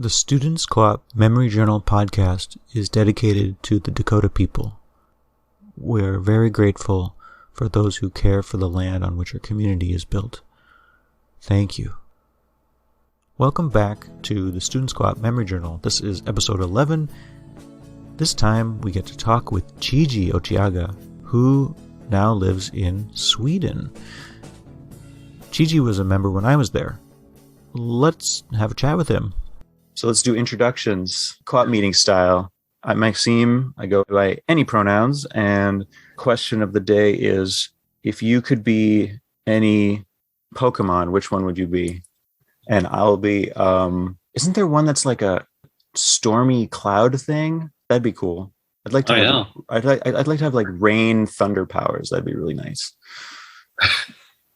The Students Co-op Memory Journal podcast is dedicated to the Dakota people. We're very grateful for those who care for the land on which our community is built. Thank you. Welcome back to the Students Co-op Memory Journal. This is episode 11. This time we get to talk with Chiji Ochiaga, who now lives in Sweden. Chiji was a member when I was there. Let's have a chat with him. So let's do introductions, co-op meeting style. I'm Maxime. I go by any pronouns. And question of the day is, if you could be any Pokemon, which one would you be? And I'll be, isn't there one that's like a stormy cloud thing? That'd be cool. I'd like to I'd like to have like rain, thunder powers. That'd be really nice.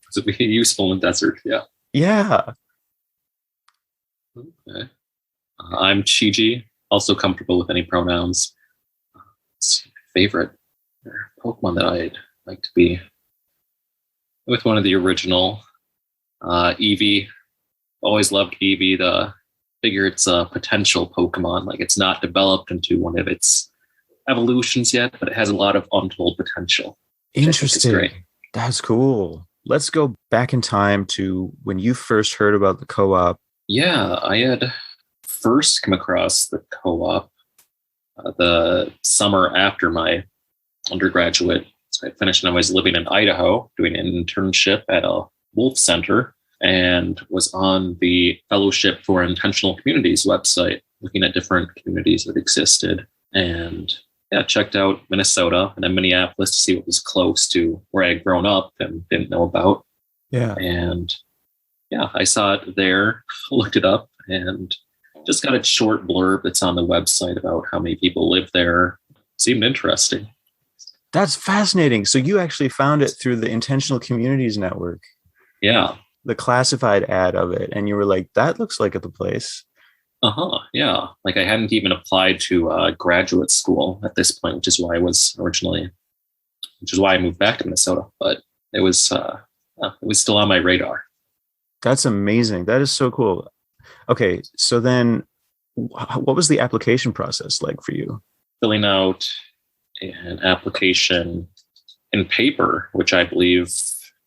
So it'd be useful in the desert, yeah. Yeah. Okay. I'm Chiji, also comfortable with any pronouns. Favorite Pokemon that I'd like to be with one of the original. Eevee. Always loved Eevee. Figure it's a potential Pokemon. Like, it's not developed into one of its evolutions yet, but it has a lot of untold potential. Interesting. Great. That's cool. Let's go back in time to when you first heard about the co-op. Yeah, I had first come across the co-op the summer after my undergraduate. So I finished and I was living in Idaho doing an internship at a wolf center and was on the Fellowship for Intentional Communities website, looking at different communities that existed. And yeah, checked out Minnesota and then Minneapolis to see what was close to where I had grown up and didn't know about. Yeah. And yeah, I saw it there, looked it up, and just got a short blurb that's on the website about how many people live there. Seemed interesting. That's fascinating. So you actually found it through the Intentional Communities Network. Yeah. The classified ad of it. And you were like, that looks like the place. Yeah. Like, I hadn't even applied to graduate school at this point, which is why I moved back to Minnesota. But it was still on my radar. That's amazing. That is so cool. Okay, so then what was the application process like for you? Filling out an application in paper, which I believe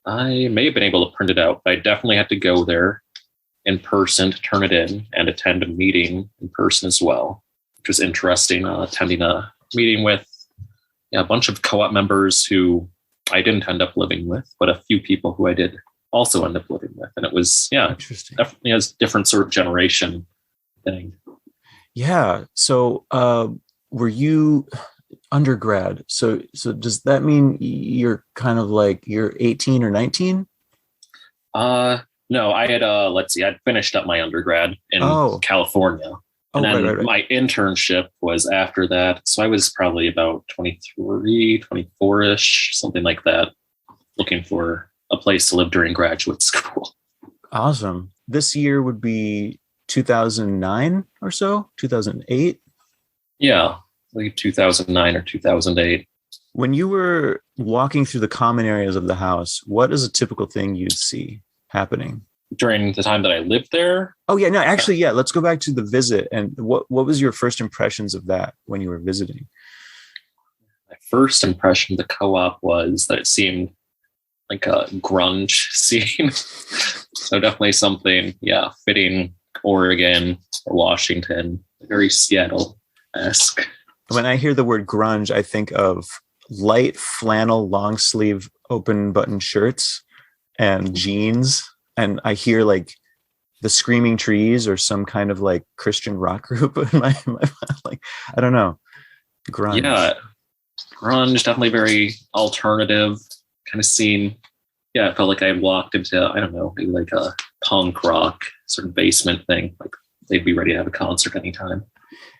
I may have been able to print it out, but I definitely had to go there in person to turn it in and attend a meeting in person as well, which was interesting, attending a meeting with a bunch of co-op members who I didn't end up living with, but a few people who I did also end up living with. And it was, interesting. Definitely a different sort of generation thing. Yeah. So were you undergrad? So does that mean you're kind of like you're 18 or 19? No, I had I'd finished up my undergrad in California. And then my internship was after that. So I was probably about 23, 24-ish, something like that, looking for a place to live during graduate school. Awesome. This year would be 2009 or so, 2008? Yeah, like 2009 or 2008. When you were walking through the common areas of the house, what is a typical thing you'd see happening? During the time that I lived there? Oh, yeah. No, actually, yeah. Let's go back to the visit. And what was your first impressions of that when you were visiting? My first impression of the co-op was that it seemed like a grunge scene. So definitely something, fitting Oregon or Washington, very Seattle-esque. When I hear the word grunge, I think of light flannel, long sleeve, open button shirts and jeans. And I hear like the Screaming Trees or some kind of like Christian rock group in my like, I don't know. Grunge. Yeah. Grunge, definitely very alternative kind of scene. Yeah, it felt like I walked into, I don't know, maybe like a punk rock sort of basement thing. Like they'd be ready to have a concert anytime.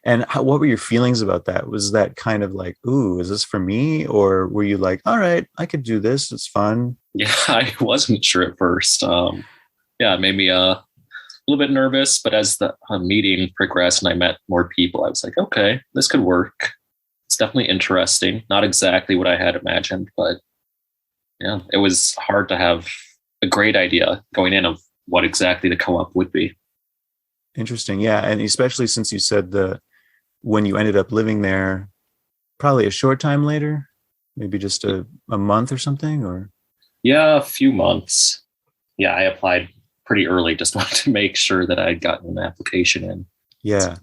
And what were your feelings about that? Was that kind of like, ooh, is this for me? Or were you like, all right, I could do this. It's fun. Yeah, I wasn't sure at first. It made me a little bit nervous. But as the meeting progressed and I met more people, I was like, okay, this could work. It's definitely interesting. Not exactly what I had imagined, but yeah, it was hard to have a great idea going in of what exactly the co-op would be. Interesting. Yeah. And especially since you said when you ended up living there, probably a short time later, maybe just a month or something, or Yeah, a few months. Yeah, I applied pretty early. Just wanted to make sure that I'd gotten an application in. yeah.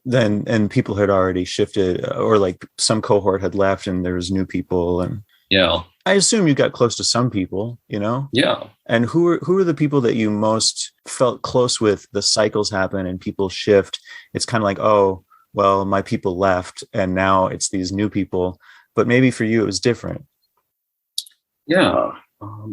Then and people had already shifted, or like some cohort had left and there was new people. And Yeah, I assume you got close to some people, you know? yeah. And who are the people that you most felt close with? The cycles happen and people shift. It's kind of like, oh, well, my people left and now it's these new people. But maybe for you it was different. Yeah.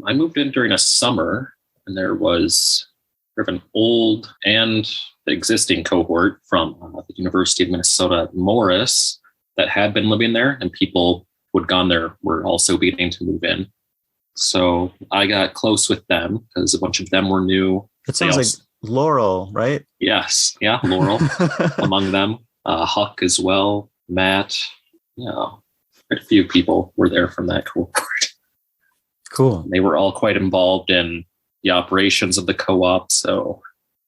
I moved in during a summer, and there was sort of an old and existing cohort from the University of Minnesota Morris that had been living there, and people who had gone there were also beginning to move in. So I got close with them because a bunch of them were new. It sounds like Laurel, right? Yes. Yeah. Laurel among them. Huck as well. Matt. Yeah. Quite a few people were there from that cohort. Cool. They were all quite involved in the operations of the co-op. So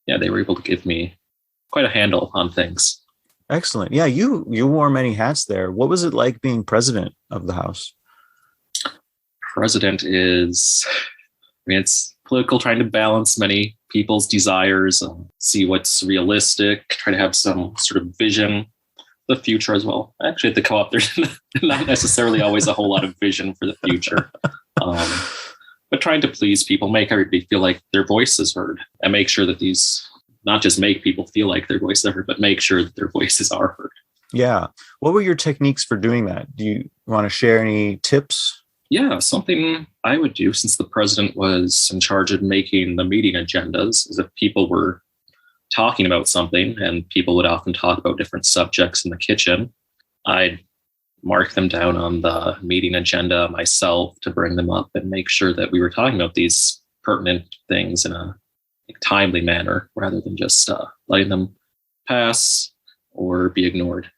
yeah, they were able to give me quite a handle on things. Excellent. Yeah, you wore many hats there. What was it like being president of the house? President is, it's political, trying to balance many people's desires, see what's realistic, try to have some sort of vision, the future as well. Actually, at the co-op, there's not necessarily always a whole lot of vision for the future. But trying to please people, make everybody feel like their voice is heard, and make sure that these, not just make people feel like their voices are heard, but make sure that their voices are heard. Yeah. What were your techniques for doing that? Do you want to share any tips? Yeah, something I would do, since the president was in charge of making the meeting agendas, is if people were talking about something, and people would often talk about different subjects in the kitchen, I'd mark them down on the meeting agenda myself to bring them up and make sure that we were talking about these pertinent things in a timely manner, rather than just letting them pass or be ignored.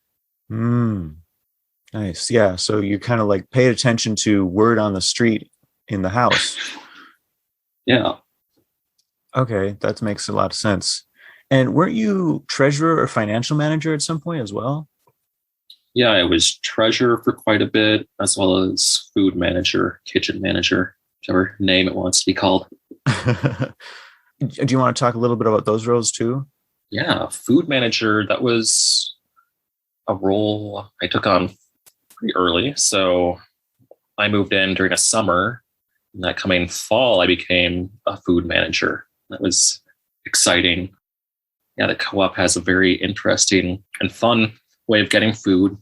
Nice. Yeah. So you kind of like paid attention to word on the street in the house. Yeah. Okay. That makes a lot of sense. And weren't you treasurer or financial manager at some point as well? Yeah, I was treasurer for quite a bit, as well as food manager, kitchen manager, whichever name it wants to be called. Do you want to talk a little bit about those roles too? Yeah, food manager, that was a role I took on pretty early. So I moved in during a summer, and that coming fall, I became a food manager. That was exciting. Yeah, the co-op has a very interesting and fun way of getting food,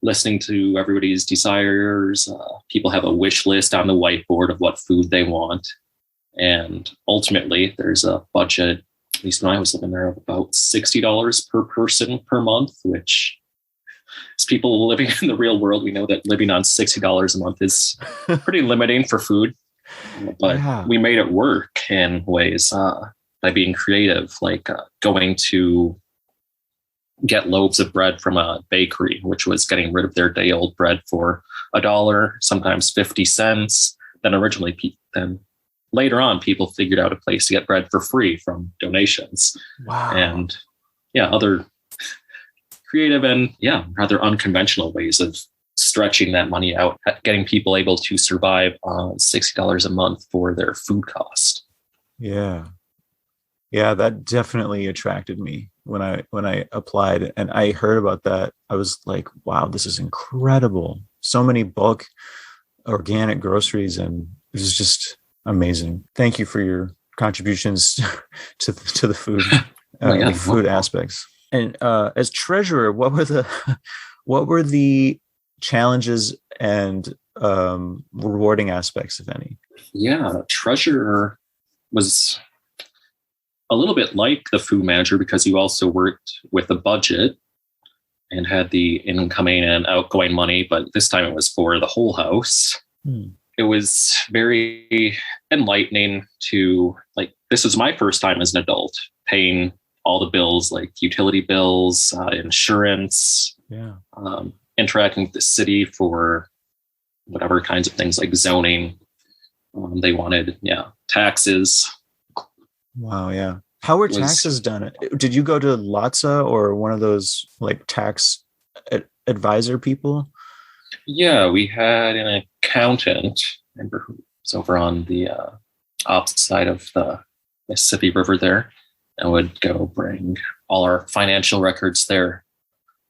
listening to everybody's desires. People have a wish list on the whiteboard of what food they want. And ultimately, there's a budget, at least when I was living there, of about $60 per person per month, which, as people living in the real world, we know that living on $60 a month is pretty limiting for food. But we made it work in ways by being creative, like going to get loaves of bread from a bakery, which was getting rid of their day-old bread for $1, sometimes 50 cents. Then later on, people figured out a place to get bread for free from donations. Wow. And yeah, other creative and rather unconventional ways of stretching that money out, getting people able to survive on $60 a month for their food cost. Yeah. Yeah, that definitely attracted me when I applied and I heard about that. I was like, wow, this is incredible. So many bulk organic groceries, and it was just amazing. Thank you for your contributions to the food, food aspects. And as treasurer, what were the challenges and rewarding aspects, if any? Yeah, treasurer was a little bit like the food manager, because you also worked with a budget and had the incoming and outgoing money, but this time it was for the whole house. It was very enlightening to, like, this was my first time as an adult paying all the bills, like utility bills, insurance, interacting with the city for whatever kinds of things like zoning they wanted, taxes. Wow, yeah. How were It was, taxes done? Did you go to Latza or one of those like tax advisor people? yeah, we had an accountant, remember, who was over on the opposite side of the Mississippi River there, and would go bring all our financial records there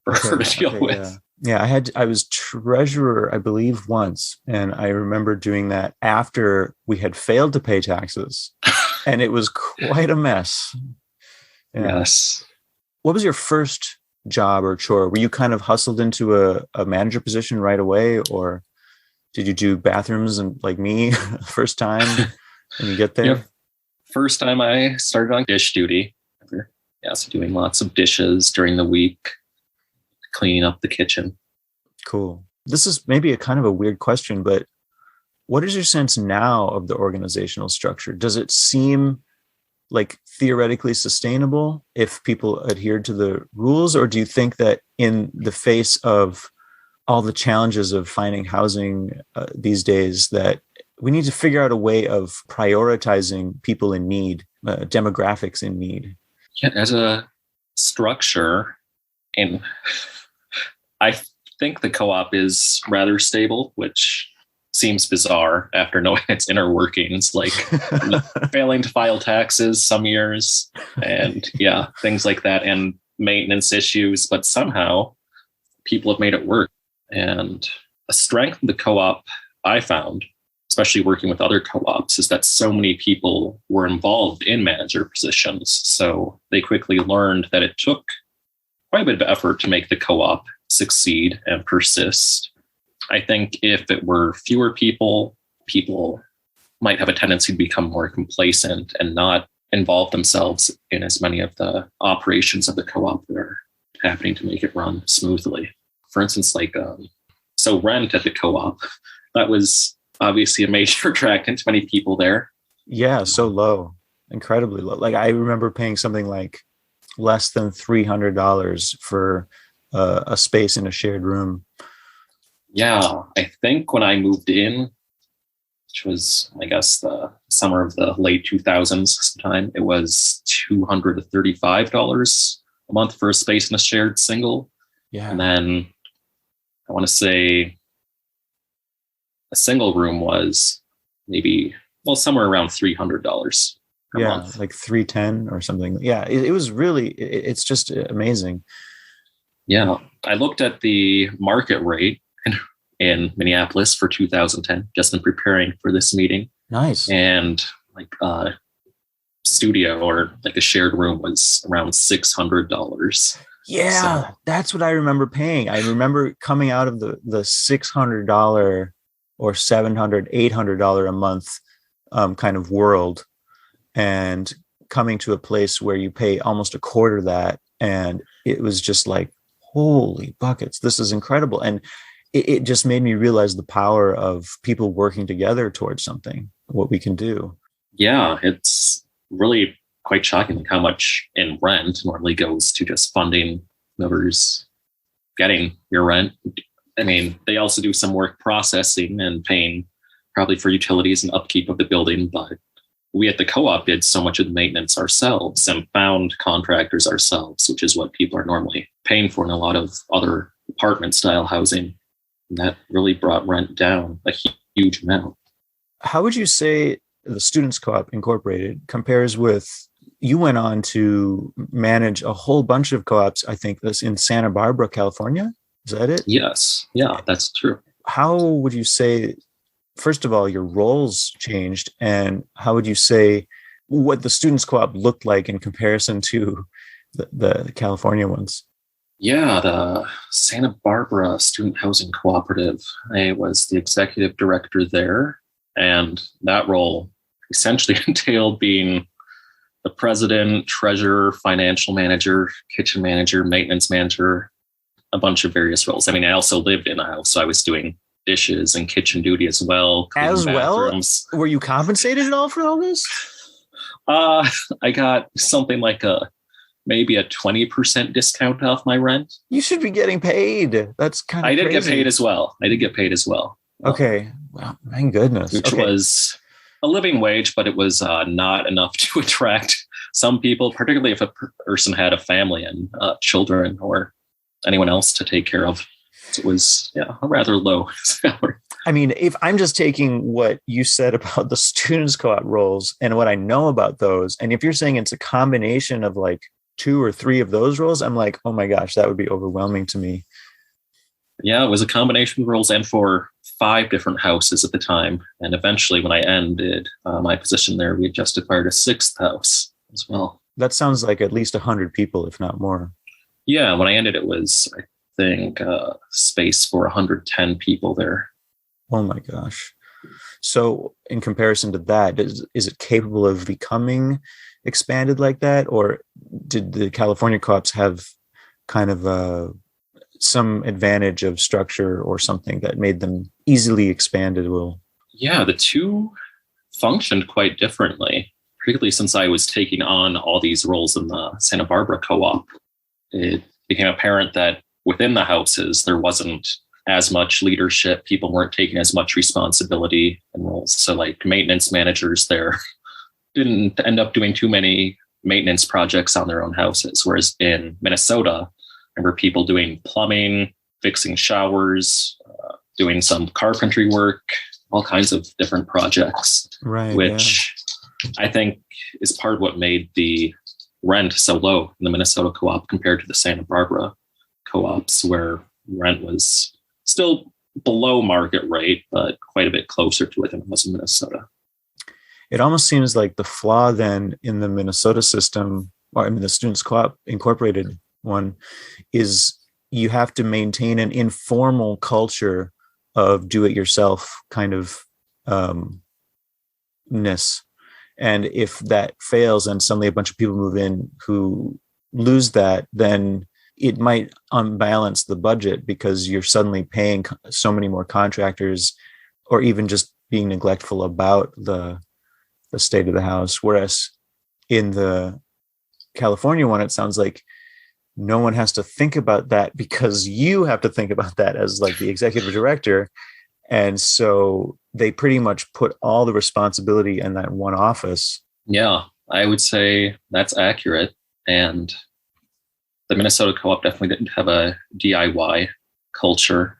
for her to deal Okay, yeah. with. Yeah, I was treasurer, I believe, once, and I remember doing that after we had failed to pay taxes, and it was quite a mess. Yeah. Yes. What was your first job or chore? Were you kind of hustled into a manager position right away, or did you do bathrooms and like me first time when you get Yeah. there? First time I started on dish duty. Yeah, so doing lots of dishes during the week, cleaning up the kitchen. Cool. This is maybe a kind of a weird question, but what is your sense now of the organizational structure? Does it seem like theoretically sustainable if people adhered to the rules, or do you think that in the face of all the challenges of finding housing these days, that we need to figure out a way of prioritizing people in need, demographics in need? Yeah, as a structure, and I think the co-op is rather stable, which seems bizarre after knowing its inner workings, like failing to file taxes some years, and yeah, things like that, and maintenance issues. But somehow people have made it work. And a strength of the co-op I found, especially working with other co-ops, is that so many people were involved in manager positions. So they quickly learned that it took quite a bit of effort to make the co-op succeed and persist. I think if it were fewer people, people might have a tendency to become more complacent and not involve themselves in as many of the operations of the co-op that are happening to make it run smoothly. For instance, like, so rent at the co-op, that was obviously a major attractant to many people there. Yeah, so low, incredibly low. Like I remember paying something like less than $300 for a space in a shared room. Yeah, I think when I moved in, which was, I guess, the summer of the late 2000s sometime, it was $235 a month for a space in a shared single. Yeah. And then I want to say a single room was maybe, well, somewhere around $300 per month. Like 310 or something. Yeah, it was really, it's just amazing. Yeah, I looked at the market rate in Minneapolis for 2010, just in preparing for this meeting. Nice. And like studio or like a shared room was around $600. Yeah, so that's what I remember paying. I remember coming out of the $600 or $700, $800 a month kind of world, and coming to a place where you pay almost a quarter that, and it was just like, holy buckets, this is incredible. And it just made me realize the power of people working together towards something, what we can do. Yeah, it's really quite shocking like how much in rent normally goes to just funding whoever's getting your rent. I mean, they also do some work processing and paying probably for utilities and upkeep of the building, but we at the co-op did so much of the maintenance ourselves and found contractors ourselves, which is what people are normally paying for in a lot of other apartment style housing. And that really brought rent down a huge amount. How would you say the Students Co-op Incorporated compares with, you went on to manage a whole bunch of co-ops, I think that's in Santa Barbara, California? Is that it? Yes. Yeah, that's true. How would you say, first of all, your roles changed, and how would you say what the Students Co-op looked like in comparison to the California ones? Yeah, the Santa Barbara Student Housing Cooperative. I was the executive director there, and that role essentially entailed being the president, treasurer, financial manager, kitchen manager, maintenance manager, a bunch of various roles. I mean, I also lived in a house, so I was doing dishes and kitchen duty as well. As bathrooms. Well? Were you compensated at all for all this? I got something like maybe a 20% discount off my rent. You should be getting paid. That's kind of I did crazy. get paid as well. Okay. Well, my goodness. Which was a living wage, but it was not enough to attract some people, particularly if a person had a family and children or anyone else to take care of, it was a rather low salary. I mean, if I'm just taking what you said about the students co-op roles and what I know about those, and if you're saying it's a combination of like 2 or 3 of those roles, I'm like, oh my gosh, that would be overwhelming to me. Yeah, it was a combination of roles and for 5 different houses at the time. And eventually when I ended my position there, we had just acquired a 6th house as well. That sounds like at least 100 people, if not more. Yeah, when I ended, it was, I think, space for 110 people there. Oh my gosh. So in comparison to that, is it capable of becoming expanded like that? Or did the California co-ops have kind of some advantage of structure or something that made them easily expandable? Yeah, the two functioned quite differently, particularly since I was taking on all these roles in the Santa Barbara co-op. It became apparent that within the houses, there wasn't as much leadership. People weren't taking as much responsibility and roles. So like maintenance managers there didn't end up doing too many maintenance projects on their own houses. Whereas in Minnesota, there were people doing plumbing, fixing showers, doing some carpentry work, all kinds of different projects, right? Which I think is part of what made the rent so low in the Minnesota co-op compared to the Santa Barbara co-ops, where rent was still below market rate, but quite a bit closer to it than it was in Minnesota. It almost seems like the flaw then in the Minnesota system, or I mean the Students Co-op Incorporated one, is you have to maintain an informal culture of do-it-yourself kind of ness. And if that fails and suddenly a bunch of people move in who lose that, then it might unbalance the budget because you're suddenly paying so many more contractors, or even just being neglectful about the state of the house. Whereas in the California one, it sounds like no one has to think about that because you have to think about that as like the executive director. And so they pretty much put all the responsibility in that one office. Yeah, I would say that's accurate. And the Minnesota co-op definitely didn't have a DIY culture,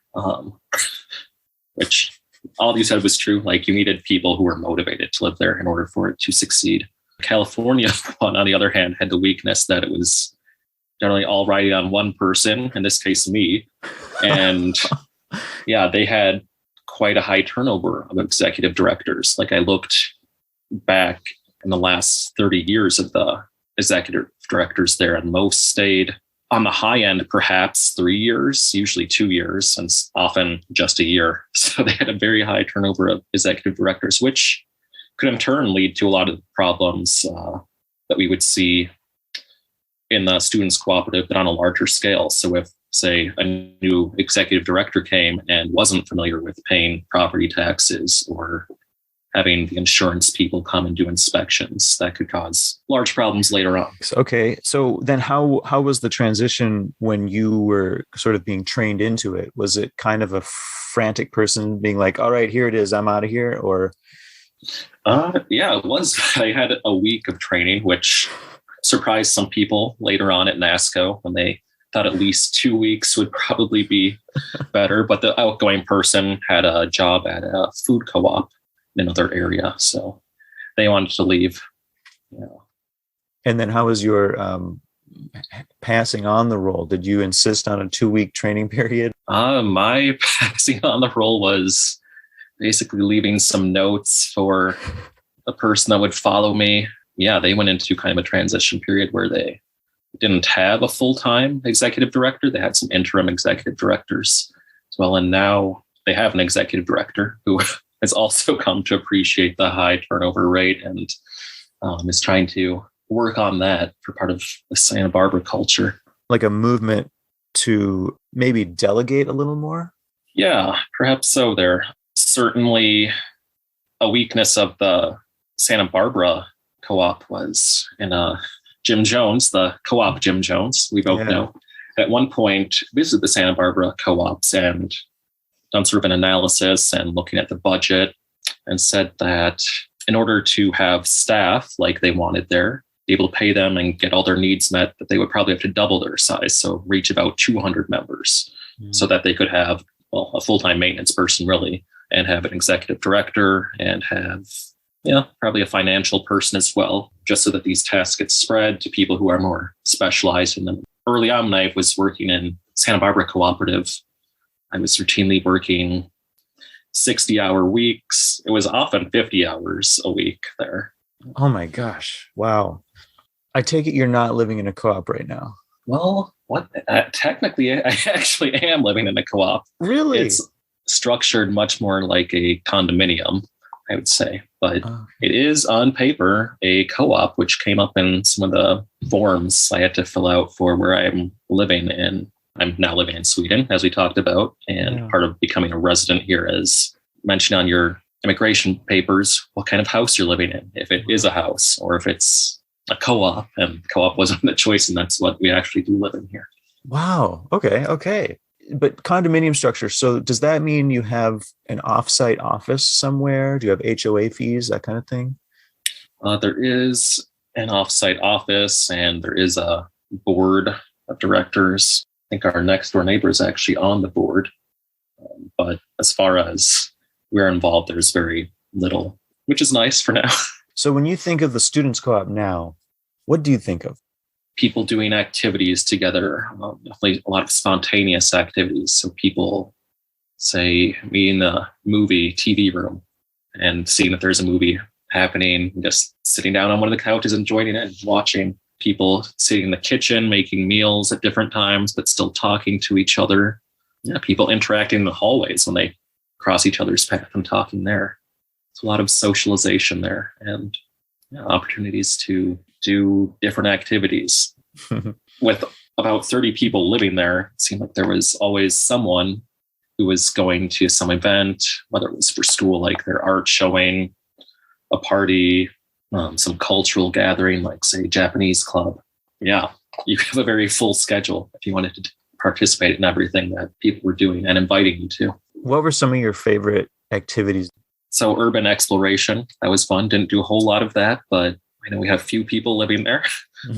which all you said was true. Like you needed people who were motivated to live there in order for it to succeed. California, on the other hand, had the weakness that it was generally all riding on one person, in this case, me. And yeah, they had quite a high turnover of executive directors. Like I looked back in the last 30 years of the executive directors there, and most stayed on the high end, perhaps 3 years, usually 2 years, and often just a year. So they had a very high turnover of executive directors, which could in turn lead to a lot of problems that we would see in the Students Cooperative, but on a larger scale. So if, say, a new executive director came and wasn't familiar with paying property taxes or having the insurance people come and do inspections, that could cause large problems later on. Okay. So then how was the transition when you were sort of being trained into it? Was it kind of a frantic person being like, all right, here it is, I'm out of here? Or yeah, it was. I had a week of training, which surprised some people later on at NASCO when they thought at least 2 weeks would probably be better. But the outgoing person had a job at a food co-op in another area, so they wanted to leave. Yeah. And then how was your passing on the role? Did you insist on a 2-week training period? My passing on the role was basically leaving some notes for the person that would follow me. Yeah, they went into kind of a transition period where they didn't have a full-time executive director. They had some interim executive directors as well. And now they have an executive director who has also come to appreciate the high turnover rate and is trying to work on that for part of the Santa Barbara culture. Like a movement to maybe delegate a little more? Yeah, perhaps so. There certainly a weakness of the Santa Barbara co-op was in Jim Jones, the co-op Jim Jones, we both know, at one point visited the Santa Barbara co-ops and done sort of an analysis and looking at the budget, and said that in order to have staff like they wanted there, be able to pay them and get all their needs met, that they would probably have to double their size. So reach about 200 members so that they could have, well, a full-time maintenance person really, and have an executive director and have, probably a financial person as well, just so that these tasks get spread to people who are more specialized in them. Early on, when I was working in Santa Barbara Co-operative, I was routinely working 60-hour weeks. It was often 50 hours a week there. Oh my gosh. Wow. I take it you're not living in a co-op right now. Well, technically, I actually am living in a co-op. Really? It's structured much more like a condominium, I would say. But It is on paper a co-op, which came up in some of the forms I had to fill out for where I'm living in. I'm now living in Sweden, as we talked about, and part of becoming a resident here is mentioned on your immigration papers what kind of house you're living in, if it is a house or if it's a co-op, and co-op wasn't the choice, and that's what we actually do live in here. Wow. Okay. But condominium structure, so does that mean you have an off-site office somewhere? Do you have HOA fees, that kind of thing? There is an off-site office, and there is a board of directors. I think our next door neighbor is actually on the board. But as far as we're involved, there's very little, which is nice for now. So when you think of the Students Co-op now, what do you think of? People doing activities together, definitely a lot of spontaneous activities. So people, say, me in the movie TV room and seeing if there's a movie happening, just sitting down on one of the couches, enjoying it, and watching people sitting in the kitchen, making meals at different times, but still talking to each other. People interacting in the hallways when they cross each other's path and talking there. It's a lot of socialization there, and opportunities to do different activities. With about 30 people living there, it seemed like there was always someone who was going to some event, whether it was for school, like their art showing, a party, some cultural gathering, like, say, Japanese club. Yeah, you have a very full schedule if you wanted to participate in everything that people were doing and inviting you to. What were some of your favorite activities? So urban exploration, that was fun. Didn't do a whole lot of that, but I know we have few people living there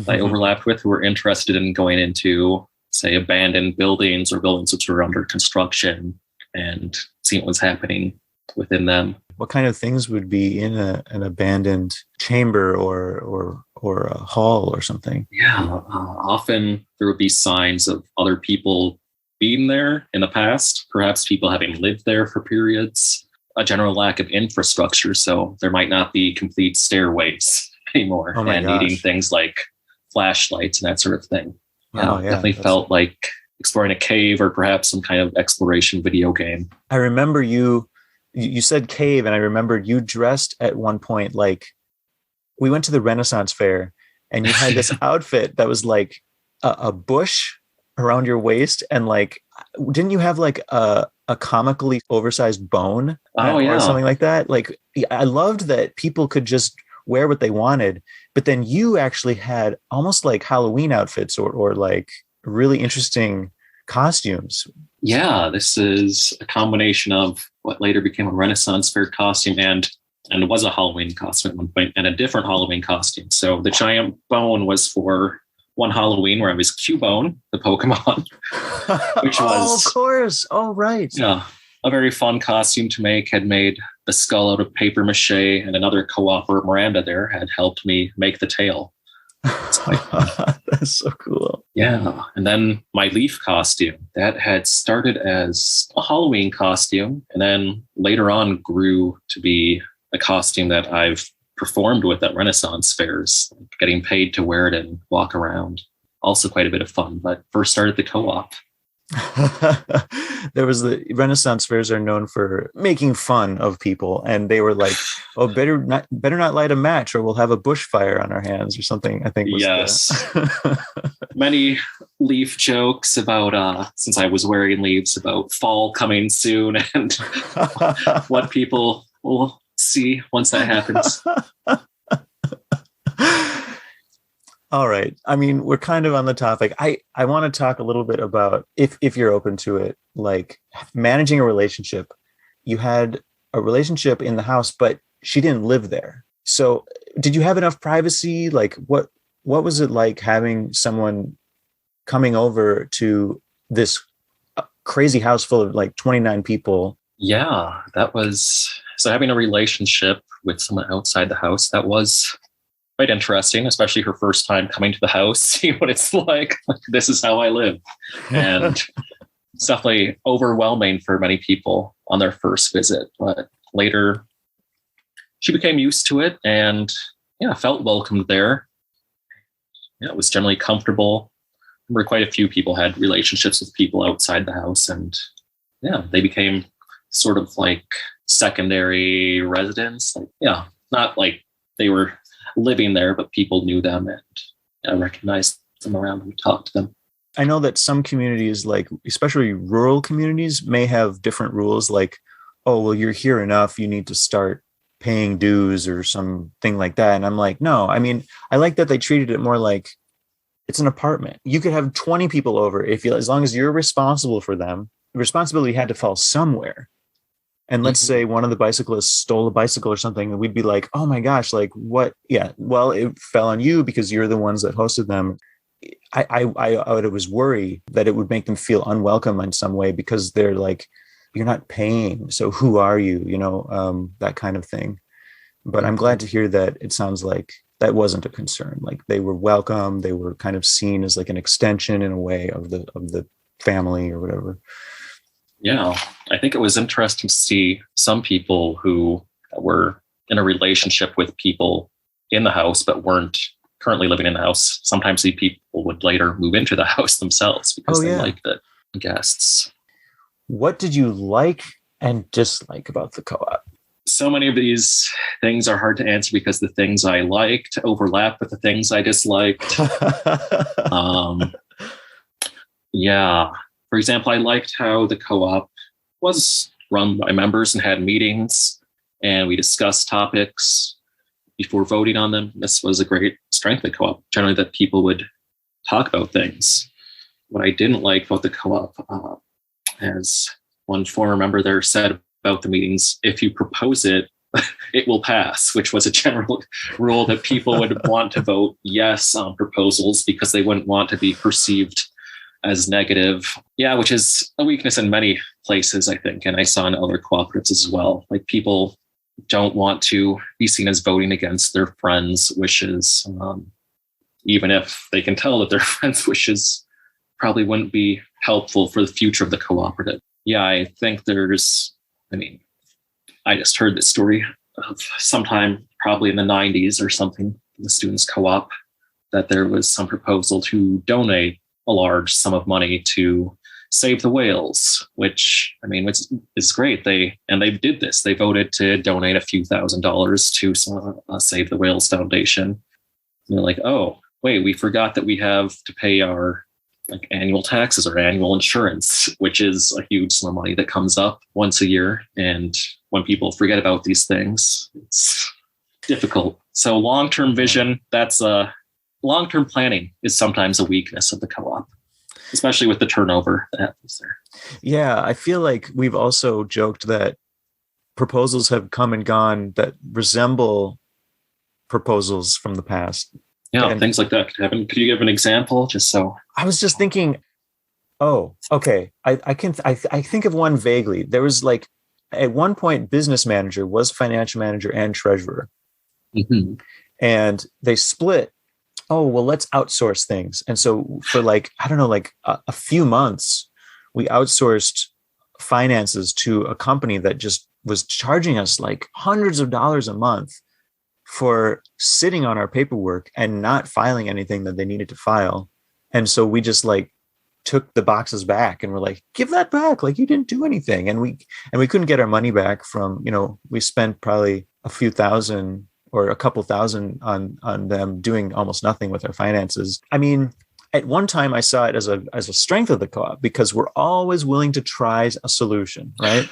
I overlapped with who were interested in going into, say, abandoned buildings or buildings which were under construction and seeing what was happening within them. What kind of things would be in an abandoned chamber or a hall or something? Yeah, often there would be signs of other people being there in the past, perhaps people having lived there for periods, a general lack of infrastructure, so there might not be complete stairways anymore, and needing things like flashlights and that sort of thing. Definitely felt like exploring a cave or perhaps some kind of exploration video game. I remember you said cave, and I remember you dressed at one point like, we went to the Renaissance Fair, and you had this outfit that was like a bush around your waist, and like, didn't you have like a comically oversized bone or something like that? Like, I loved that people could just wear what they wanted, but then you actually had almost like Halloween outfits or like really interesting costumes. Yeah, this is a combination of what later became a Renaissance Fair costume and it was a Halloween costume at one point, and a different Halloween costume. So the giant bone was for one Halloween where I was Cubone, the Pokemon, which was... of course. Oh, right. Yeah, a very fun costume to make. Had made the skull out of paper mache, and another co-operator, Miranda, there had helped me make the tail. That's so cool. Yeah. And then my leaf costume, that had started as a Halloween costume, and then later on grew to be a costume that I've performed with at Renaissance fairs, getting paid to wear it and walk around. Also quite a bit of fun, but first started the co-op. There was the Renaissance fairs are known for making fun of people, and they were like, "Oh, better not light a match, or we'll have a bushfire on our hands," or something. I think. Yes. Many leaf jokes about since I was wearing leaves, about fall coming soon and what people will see once that happens. All right. I mean, we're kind of on the topic. I want to talk a little bit about, if you're open to it, like managing a relationship. You had a relationship in the house, but she didn't live there. So did you have enough privacy? Like what was it like having someone coming over to this crazy house full of like 29 people? Yeah, that was so having a relationship with someone outside the house, that was quite interesting, especially her first time coming to the house, see what it's like. This is how I live. And it's definitely overwhelming for many people on their first visit. But later, she became used to it and yeah, felt welcomed there. Yeah, it was generally comfortable. I remember quite a few people had relationships with people outside the house, and yeah, they became sort of like secondary residents. Like, yeah, not like they were living there, but people knew them and recognized them around and talked to them. I know that some communities, like especially rural communities, may have different rules like, oh, well, you're here enough, you need to start paying dues or something like that. And I'm like, no, I mean, I like that they treated it more like it's an apartment. You could have 20 people over if you, as long as you're responsible for them. The responsibility had to fall somewhere. And let's say one of the bicyclists stole a bicycle or something, and we'd be like, oh my gosh, like what? Yeah, well, it fell on you because you're the ones that hosted them. I would always worry that it would make them feel unwelcome in some way because they're like, you're not paying. So who are you? You know, that kind of thing. But I'm glad to hear that it sounds like that wasn't a concern. Like they were welcome. They were kind of seen as like an extension in a way of the family or whatever. Yeah, I think it was interesting to see some people who were in a relationship with people in the house but weren't currently living in the house. Sometimes the people would later move into the house themselves because they liked the guests. What did you like and dislike about the co-op? So many of these things are hard to answer because the things I liked overlap with the things I disliked. Yeah. For example, I liked how the co-op was run by members and had meetings, and we discussed topics before voting on them. This was a great strength of the co-op, generally that people would talk about things. What I didn't like about the co-op, as one former member there said about the meetings, if you propose it, it will pass, which was a general rule that people would want to vote yes on proposals because they wouldn't want to be perceived as negative. Yeah, which is a weakness in many places, I think. And I saw in other cooperatives as well. Like people don't want to be seen as voting against their friends' wishes, even if they can tell that their friends' wishes probably wouldn't be helpful for the future of the cooperative. Yeah, I think I just heard this story of sometime probably in the 90s or something, the students' co-op, that there was some proposal to donate a large sum of money to save the whales, which is great. They did this. They voted to donate a few $1,000s to Save the Whales Foundation. And they're like, oh, wait, we forgot that we have to pay our annual taxes or annual insurance, which is a huge sum of money that comes up once a year. And when people forget about these things, it's difficult. So long-term vision, long-term planning is sometimes a weakness of the co-op, especially with the turnover that happens there. Yeah, I feel like we've also joked that proposals have come and gone that resemble proposals from the past. Yeah, and things like that could happen. Could you give an example? Just so I was just thinking. Oh, okay. I think of one vaguely. There was like at one point, business manager was financial manager and treasurer, and they split. Oh, well, let's outsource things. And so for a few months, we outsourced finances to a company that just was charging us like hundreds of dollars a month for sitting on our paperwork and not filing anything that they needed to file. And so we just took the boxes back and we're like, give that back. Like you didn't do anything. And we couldn't get our money back from, we spent probably a few thousand or a couple thousand on them doing almost nothing with our finances. I mean, at one time I saw it as a strength of the co-op because we're always willing to try a solution, right?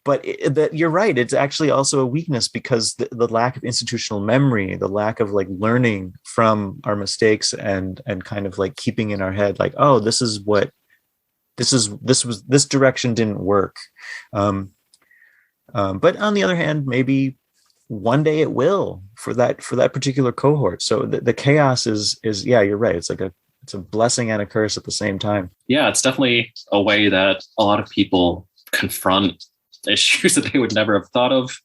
But you're right. It's actually also a weakness because the lack of institutional memory, the lack of learning from our mistakes and kind of keeping in our head, oh, this direction didn't work. But on the other hand, maybe one day it will for that particular cohort. So the chaos is yeah, you're right. It's a blessing and a curse at the same time. Yeah, it's definitely a way that a lot of people confront issues that they would never have thought of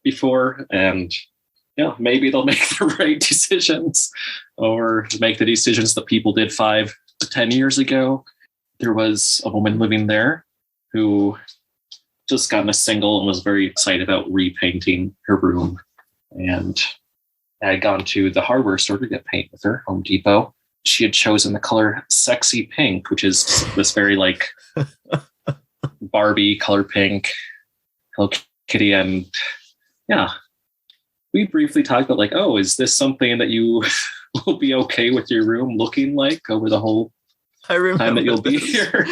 before. And maybe they'll make the right decisions or make the decisions that people did 5 to 10 years ago. There was a woman living there who just gotten a single and was very excited about repainting her room. And I had gone to the hardware store to get paint with her, Home Depot. She had chosen the color Sexy Pink, which is this very like Barbie color pink, Hello Kitty. And yeah, we briefly talked about like, oh, is this something that you will be okay with your room looking like over the whole time that you'll be here?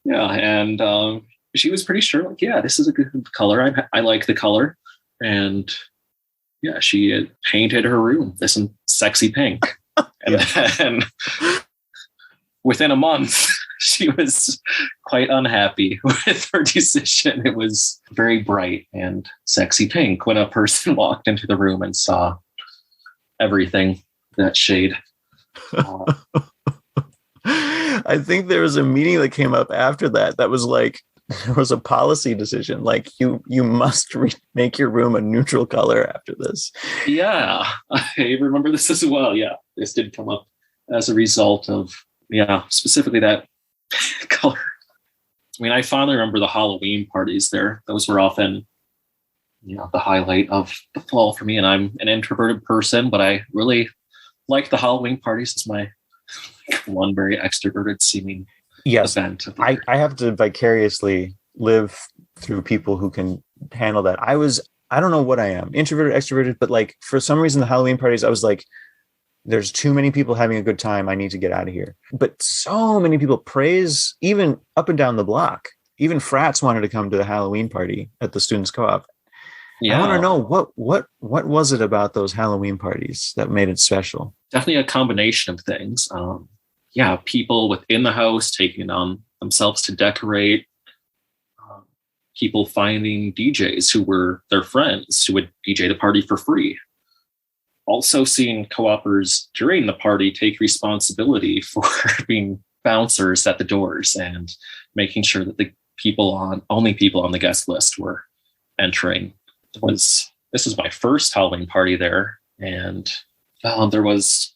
Yeah. And she was pretty sure, like, yeah, this is a good color. I like the color. And yeah, she had painted her room this sexy pink. And then within a month, she was quite unhappy with her decision. It was very bright and sexy pink when a person walked into the room and saw everything that shade. I think there was a meeting that came up after that was like, there was a policy decision, like you must make your room a neutral color after this. Yeah, I remember this as well. Yeah, this did come up as a result of, specifically that color. I mean, I fondly remember the Halloween parties there. Those were often, the highlight of the fall for me. And I'm an introverted person, but I really like the Halloween parties. It's my one very extroverted seeming event. I have to vicariously live through people who can handle that. I don't know what I am, introverted, extroverted, but like for some reason, the Halloween parties, I was like, there's too many people having a good time. I need to get out of here. But so many people praise, even up and down the block. Even frats wanted to come to the Halloween party at the Students Co-op. Yeah. I want to know what was it about those Halloween parties that made it special? Definitely a combination of things. People within the house taking on themselves to decorate. People finding DJs who were their friends who would DJ the party for free. Also seeing co-opers during the party take responsibility for being bouncers at the doors and making sure that the only people on the guest list were entering. This was my first Halloween party there, and there was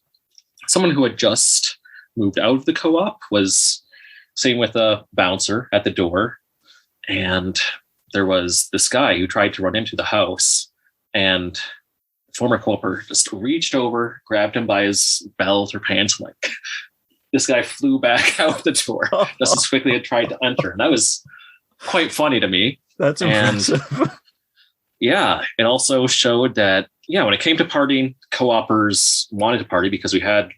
someone who had just moved out of the co-op, was sitting with a bouncer at the door, and there was this guy who tried to run into the house, and the former co-oper just reached over, grabbed him by his belt or pants, and like this guy flew back out the door just as quickly as tried to enter. And that was quite funny to me. That's impressive. And yeah, it also showed that, when it came to partying, co-opers wanted to party because we had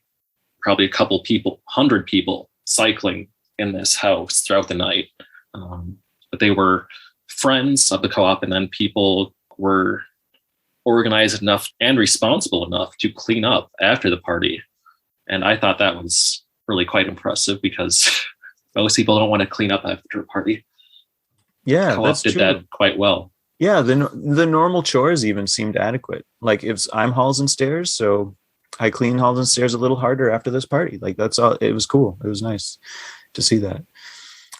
probably a couple people, 100 people cycling in this house throughout the night. But they were friends of the co-op, and then people were organized enough and responsible enough to clean up after the party. And I thought that was really quite impressive because most people don't want to clean up after a party. Yeah, Co-op did that quite well. Yeah, the normal chores even seemed adequate. Like I'm halls and stairs, so I clean halls and stairs a little harder after this party. Like that's all. It was cool. It was nice to see that.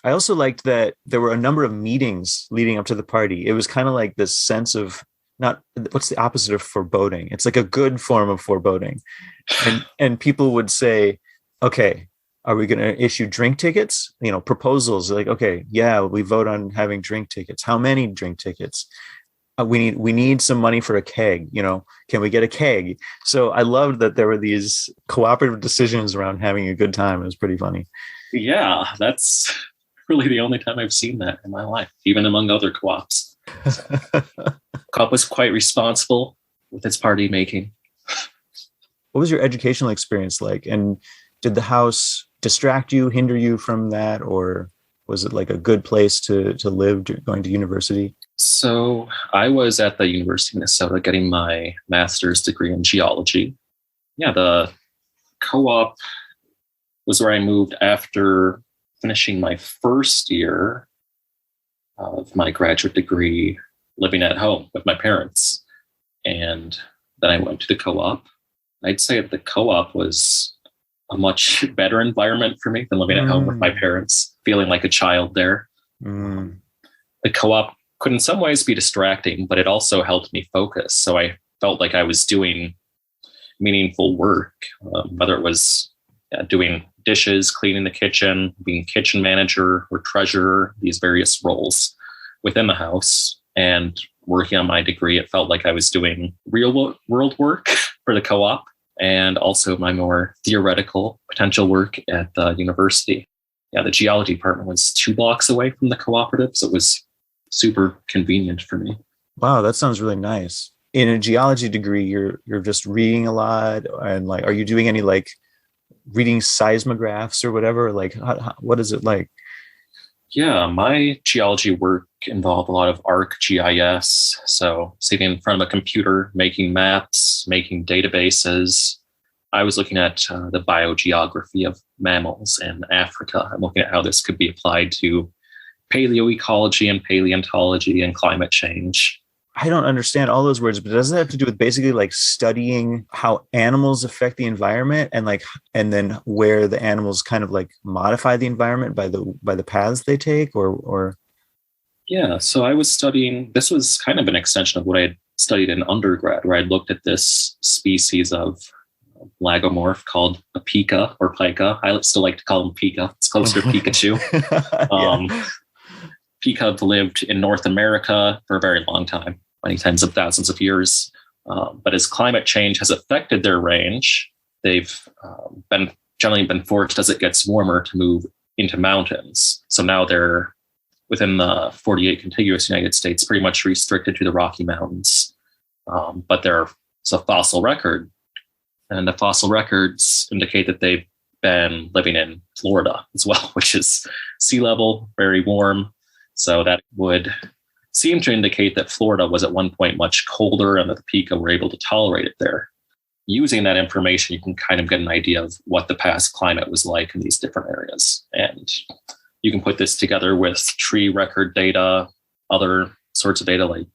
I also liked that there were a number of meetings leading up to the party. It was kind of like this sense of what's the opposite of foreboding? It's like a good form of foreboding. And people would say, okay, are we going to issue drink tickets? Proposals like, okay, yeah, we vote on having drink tickets. How many drink tickets? We need some money for a keg. Can we get a keg? So I loved that there were these cooperative decisions around having a good time. It was pretty funny. Yeah, that's really the only time I've seen that in my life, even among other co-ops. Co-op was quite responsible with its party making. What was your educational experience like? And did the house distract you, hinder you from that? Or was it like a good place to live going to university? So I was at the University of Minnesota getting my master's degree in geology. Yeah, the co-op was where I moved after finishing my first year of my graduate degree living at home with my parents. And then I went to the co-op. I'd say that the co-op was a much better environment for me than living at home with my parents, feeling like a child there. The co-op could in some ways be distracting, but it also helped me focus. So I felt like I was doing meaningful work, whether it was doing dishes, cleaning the kitchen, being kitchen manager or treasurer, these various roles within the house, and working on my degree. It felt like I was doing real world work for the co-op and also my more theoretical potential work at the university. The geology department was 2 blocks away from the cooperative, so it was super convenient for me. Wow, that sounds really nice. In a geology degree, you're just reading a lot, and like, are you doing any like reading seismographs or whatever? Like, what is it like? Yeah, my geology work involved a lot of ArcGIS. So sitting in front of a computer, making maps, making databases. I was looking at the biogeography of mammals in Africa. I'm looking at how this could be applied to paleoecology and paleontology and climate change. I don't understand all those words, but doesn't it have to do with basically like studying how animals affect the environment and then where the animals kind of like modify the environment by the paths they take or? Yeah, so I was studying, this was kind of an extension of what I had studied in undergrad, where I looked at this species of lagomorph called a pika or pika. I still like to call him pika. It's closer to Pikachu. Pika lived in North America for a very long time, many tens of thousands of years. But as climate change has affected their range, they've generally been forced, as it gets warmer, to move into mountains. So now they're within the 48 contiguous United States, pretty much restricted to the Rocky Mountains. But there's a fossil record, and the fossil records indicate that they've been living in Florida as well, which is sea level, very warm. So that would seem to indicate that Florida was at one point much colder and that the Pika were able to tolerate it there. Using that information, you can kind of get an idea of what the past climate was like in these different areas. And you can put this together with tree record data, other sorts of data like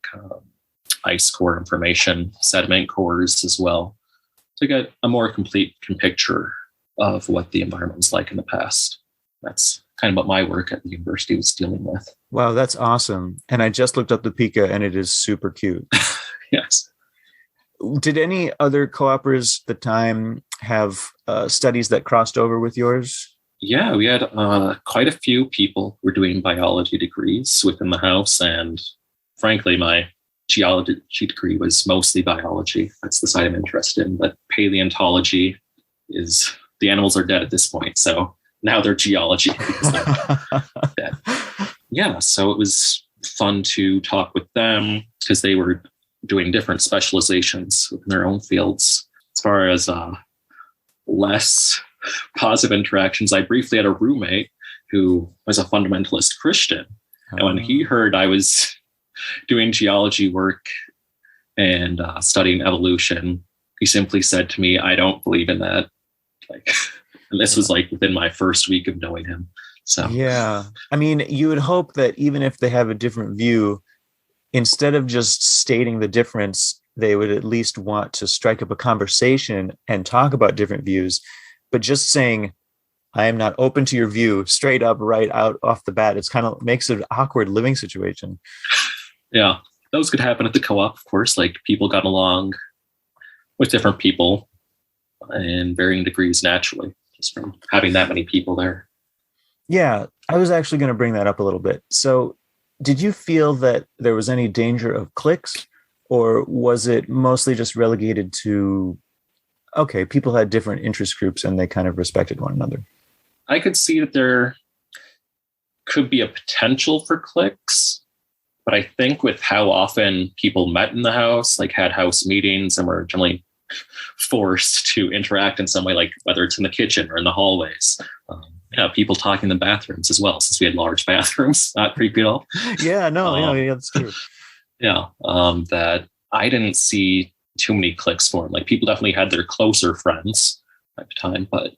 ice core information, sediment cores as well, to get a more complete picture of what the environment was like in the past. That's kind of what my work at the university was dealing with. Wow, that's awesome. And I just looked up the Pika and it is super cute. Yes. Did any other cooperators at the time have studies that crossed over with yours? Yeah, we had quite a few people who were doing biology degrees within the house. And frankly, my geology degree was mostly biology. That's the side I'm interested in. But paleontology is, the animals are dead at this point. So now they're geology because they're dead. Yeah, so it was fun to talk with them because they were doing different specializations within their own fields. As far as less positive interactions, I briefly had a roommate who was a fundamentalist Christian. And when he heard I was doing geology work and studying evolution, he simply said to me, "I don't believe in that." And this was like within my first week of knowing him. So yeah, I mean, you would hope that even if they have a different view, instead of just stating the difference, they would at least want to strike up a conversation and talk about different views. But just saying, "I am not open to your view," straight up, right out off the bat, it's kind of makes it an awkward living situation. Yeah, those could happen at the co-op, of course. Like people got along with different people in varying degrees naturally, just from having that many people there. Yeah, I was actually going to bring that up a little bit. So did you feel that there was any danger of cliques, or was it mostly just relegated to, okay, people had different interest groups and they kind of respected one another? I could see that there could be a potential for cliques, but I think with how often people met in the house, like had house meetings and were generally forced to interact in some way, like whether it's in the kitchen or in the hallways, people talking in the bathrooms as well, since we had large bathrooms, not creepy at all. Yeah, no, yeah, that's true. Yeah, that I didn't see too many cliques form. Like people definitely had their closer friends at the time, but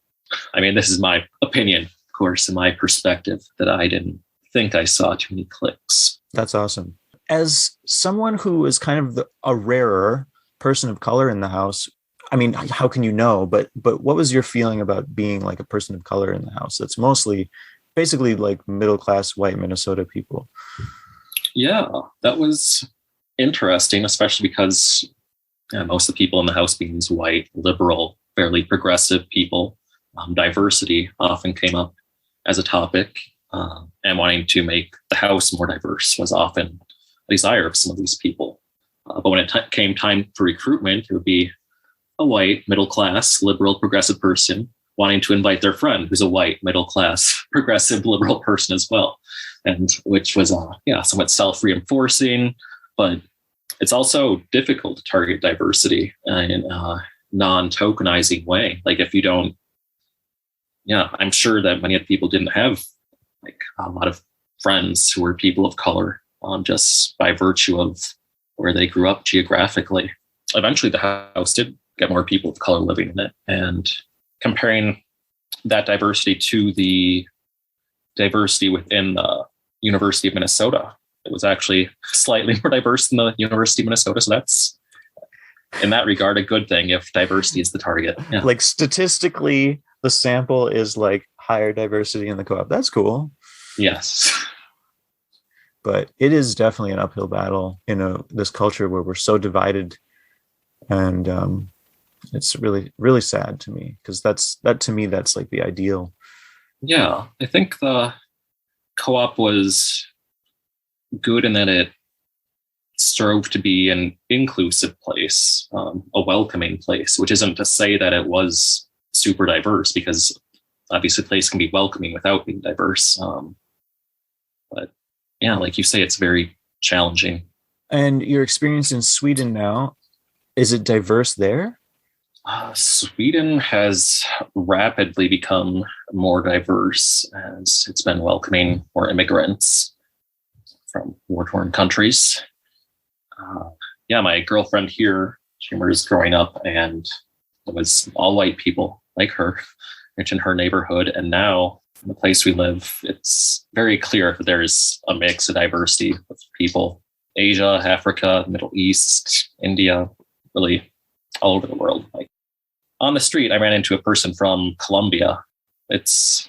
I mean, this is my opinion, of course, and my perspective, that I didn't think I saw too many cliques. That's awesome. as someone who is kind of a rarer person of color in the house, I mean, how can you know? But what was your feeling about being like a person of color in the house? That's mostly basically like middle class white Minnesota people. Yeah, that was interesting, especially because most of the people in the house being these white, liberal, fairly progressive people. Diversity often came up as a topic, and wanting to make the house more diverse was often a desire of some of these people. But when it came time for recruitment, it would be a white, middle class, liberal, progressive person wanting to invite their friend who's a white, middle class, progressive, liberal person as well. And which was, somewhat self-reinforcing, but it's also difficult to target diversity in a non-tokenizing way. Like if you don't, I'm sure that many of the people didn't have like a lot of friends who were people of color just by virtue of where they grew up geographically. Eventually the house did get more people of color living in it, and comparing that diversity to the diversity within the University of Minnesota, it was actually slightly more diverse than the University of Minnesota. So that's, in that regard, a good thing if diversity is the target. Yeah. Like statistically, the sample is like higher diversity in the co-op. That's cool. Yes. But it is definitely an uphill battle in this culture where we're so divided. And it's really, really sad to me, because to me, that's like the ideal. Yeah, I think the co-op was good in that it strove to be an inclusive place, a welcoming place, which isn't to say that it was super diverse, because obviously a place can be welcoming without being diverse. But yeah, like you say, it's very challenging. And your experience in Sweden now, is it diverse there? Sweden has rapidly become more diverse as it's been welcoming more immigrants from war-torn countries. My girlfriend here, she was growing up and it was all white people like her, which in her neighborhood. And now in the place we live, it's very clear that there's a mix of diversity of people. Asia, Africa, Middle East, India, really all over the world. Like on the street, I ran into a person from Colombia. It's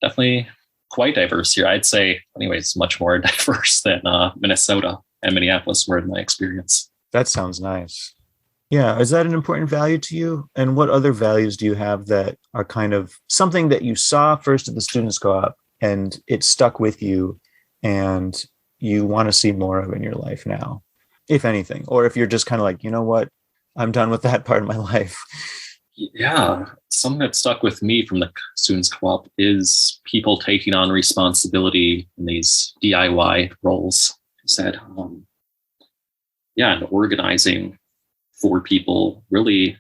definitely quite diverse here. I'd say, anyways, much more diverse than Minnesota and Minneapolis were in my experience. That sounds nice. Yeah. Is that an important value to you? And what other values do you have that are kind of something that you saw first at the Students Co-op and it stuck with you and you want to see more of in your life now, if anything? Or if you're just kind of like, you know what, I'm done with that part of my life. Yeah, something that stuck with me from the Students Co-op is people taking on responsibility in these DIY roles. I said, and organizing for people really, I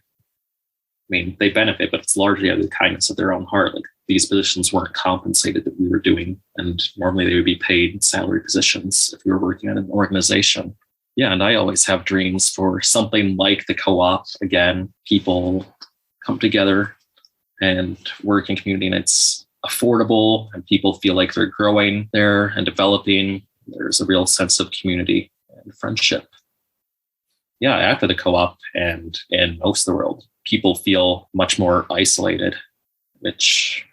mean, they benefit, but it's largely out of the kindness of their own heart. Like these positions weren't compensated that we were doing, and normally they would be paid salary positions if we were working at an organization. Yeah, and I always have dreams for something like the co-op. Again, people come together and work in community, and it's affordable, and people feel like they're growing there and developing. There's a real sense of community and friendship. Yeah, after the co-op and in most of the world, people feel much more isolated, which,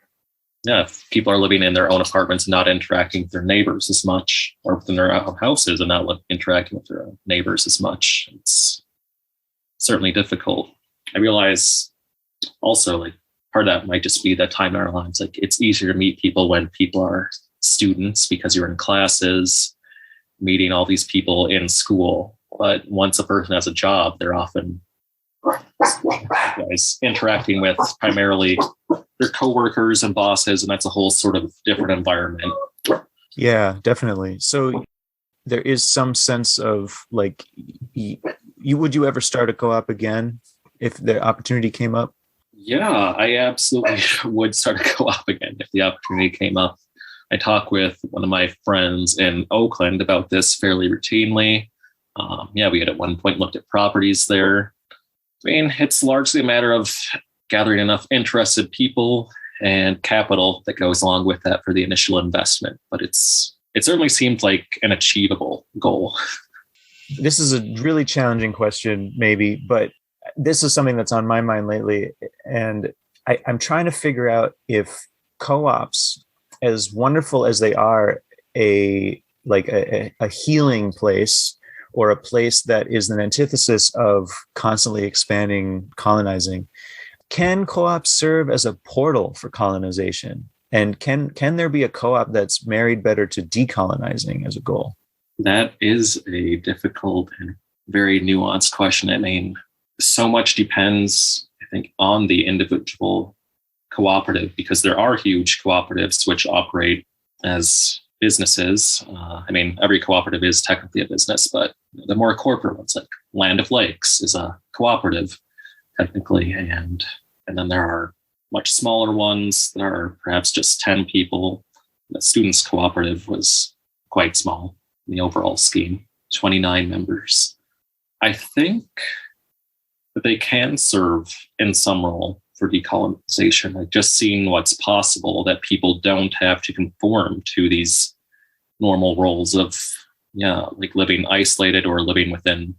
if people are living in their own apartments, not interacting with their neighbors as much, or within their own houses and not interacting with their neighbors as much, it's certainly difficult. I realize also, like, part of that might just be that time in our lives. Like, it's easier to meet people when people are students because you're in classes, meeting all these people in school. But once a person has a job, they're often interacting with primarily their coworkers and bosses, and that's a whole sort of different environment. Yeah, definitely. So there is some sense of like, would you ever start a co-op again if the opportunity came up? Yeah, I absolutely would start a co-op again if the opportunity came up. I talk with one of my friends in Oakland about this fairly routinely. We had at one point looked at properties there. I mean, it's largely a matter of gathering enough interested people and capital that goes along with that for the initial investment. But it certainly seemed like an achievable goal. this is a really challenging question, maybe, but this is something that's on my mind lately. And I'm trying to figure out if co-ops, as wonderful as they are, a healing place or a place that is an antithesis of constantly expanding colonizing, can co-ops serve as a portal for colonization? And can there be a co-op that's married better to decolonizing as a goal? That is a difficult and very nuanced question. I mean, so much depends, I think, on the individual cooperative, because there are huge cooperatives which operate as businesses. I mean, every cooperative is technically a business, but the more corporate ones, like Land of Lakes, is a cooperative technically, and then there are much smaller ones that are perhaps just 10 people. The Students Cooperative was quite small in the overall scheme, 29 members. I think that they can serve in some role for decolonization, like just seeing what's possible, that people don't have to conform to these normal roles of, like living isolated or living within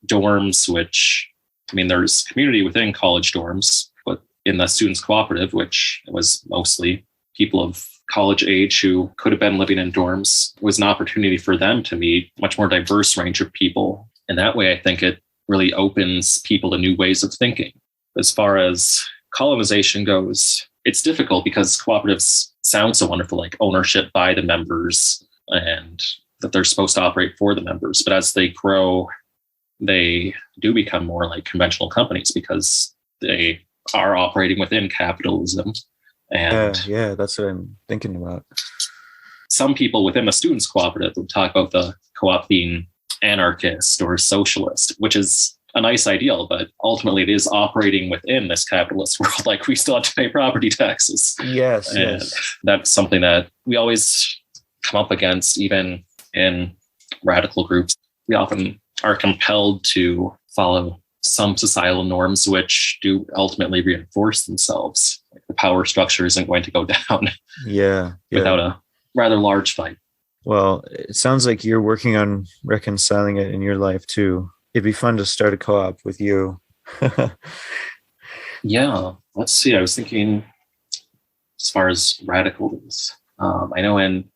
dorms, which, I mean, there's community within college dorms, but in the Students Cooperative, which was mostly people of college age who could have been living in dorms, was an opportunity for them to meet a much more diverse range of people. And that way, I think it really opens people to new ways of thinking. As far as colonization goes, it's difficult because cooperatives sound so wonderful, like ownership by the members and that they're supposed to operate for the members. But as they grow, they do become more like conventional companies because they are operating within capitalism. And yeah, that's what I'm thinking about. Some people within the Students Cooperative would talk about the co-op being anarchist or socialist, which is a nice ideal, but ultimately it is operating within this capitalist world. Like, we still have to pay property taxes. Yes, and yes. That's something that we always come up against, even in radical groups. We often are compelled to follow some societal norms which do ultimately reinforce themselves. Like, the power structure isn't going to go down without a rather large fight. Well, it sounds like you're working on reconciling it in your life too. It'd be fun to start a co-op with you. Yeah, let's see. I was thinking, as far as radicals, I know in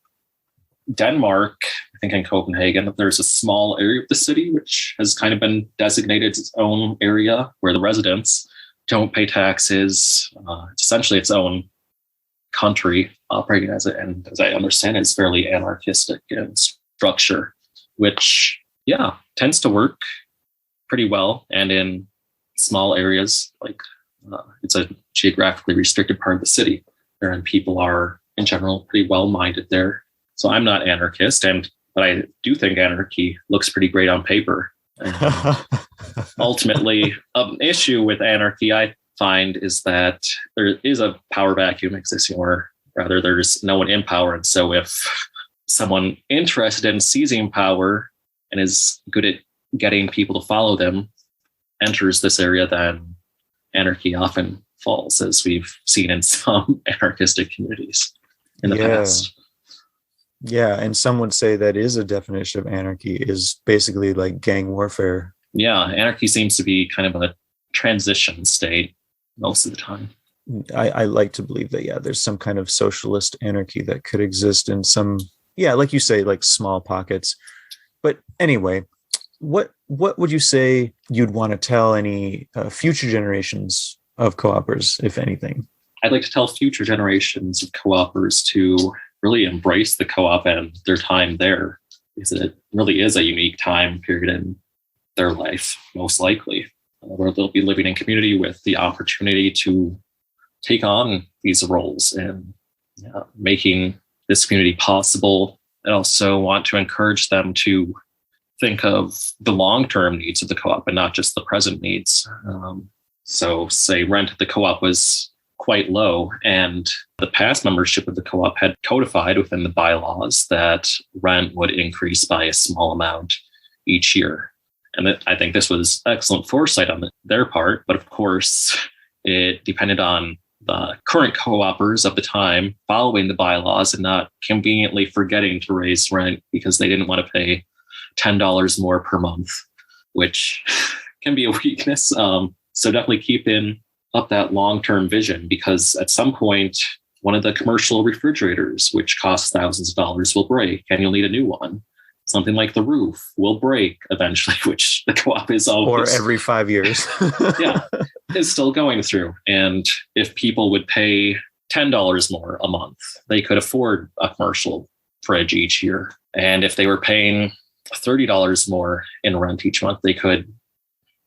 Denmark, I think in Copenhagen, that there's a small area of the city which has kind of been designated its own area where the residents don't pay taxes. It's essentially its own country operating as it, and as I understand, it's fairly anarchistic in structure, which tends to work pretty well. And in small areas, like it's a geographically restricted part of the city, and people are in general pretty well-minded there. So I'm not anarchist, but I do think anarchy looks pretty great on paper. Ultimately, an issue with anarchy, I find, is that there is a power vacuum existing, or rather there's no one in power. And so if someone interested in seizing power and is good at getting people to follow them enters this area, then anarchy often falls, as we've seen in some anarchistic communities in the past. Yeah, and some would say that is a definition of anarchy, is basically like gang warfare. Yeah, anarchy seems to be kind of a transition state most of the time. I like to believe that, there's some kind of socialist anarchy that could exist in some, like you say, like small pockets. But anyway, what would you say you'd want to tell any future generations of co-opers, if anything? I'd like to tell future generations of co-opers to really embrace the co-op and their time there, because it really is a unique time period in their life, most likely, where they'll be living in community with the opportunity to take on these roles and making this community possible. I also want to encourage them to think of the long-term needs of the co-op and not just the present needs. So say rent at the co-op was quite low, and the past membership of the co-op had codified within the bylaws that rent would increase by a small amount each year. And I think this was excellent foresight on their part, but of course it depended on the current co-opers of the time following the bylaws and not conveniently forgetting to raise rent because they didn't want to pay $10 more per month, which can be a weakness. So definitely keeping up that long-term vision, because at some point, one of the commercial refrigerators, which costs thousands of dollars, will break and you'll need a new one. Something like the roof will break eventually, which the co-op is always. Or every 5 years. Yeah, is still going through. And if people would pay $10 more a month, they could afford a commercial fridge each year. And if they were paying $30 more in rent each month, they could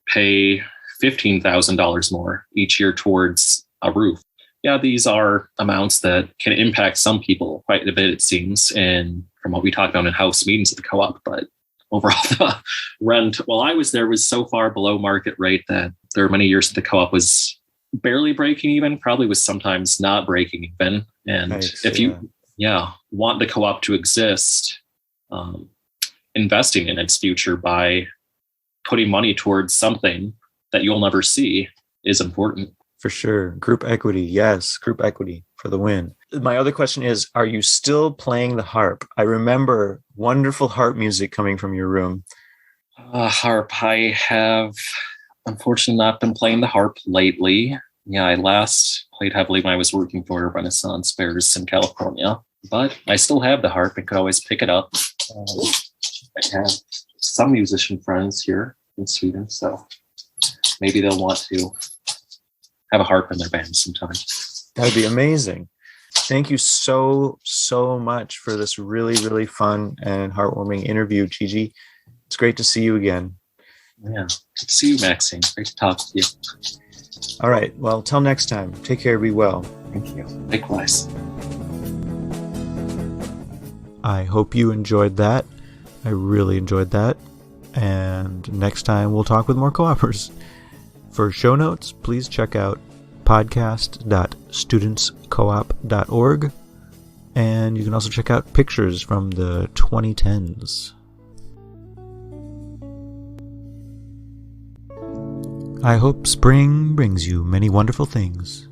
pay $15,000 more each year towards a roof. Yeah, these are amounts that can impact some people quite a bit, it seems, and from what we talked about in house meetings at the co-op. But overall, the rent while I was there was so far below market rate that there were many years that the co-op was barely breaking even, probably was sometimes not breaking even. And if you want the co-op to exist, investing in its future by putting money towards something that you'll never see is important. For sure. Group equity. Yes. Group equity for the win. My other question is, are you still playing the harp? I remember wonderful harp music coming from your room. Harp. I have unfortunately not been playing the harp lately. Yeah, I last played heavily when I was working for Renaissance Fairs in California, but I still have the harp and could always pick it up. I have some musician friends here in Sweden, so maybe they'll want to have a harp in their band sometime. That'd be amazing. Thank you so much for this really, really fun and heartwarming interview, Chiji. It's great to see you again. Yeah, good to see you, Maxine. Great to talk to you. All right. Well, till next time. Take care. Be well. Thank you. Likewise. I hope you enjoyed that. I really enjoyed that. And next time we'll talk with more co-opers. For show notes, please check out podcast.studentscoop.org, and you can also check out pictures from the 2010s. I hope spring brings you many wonderful things.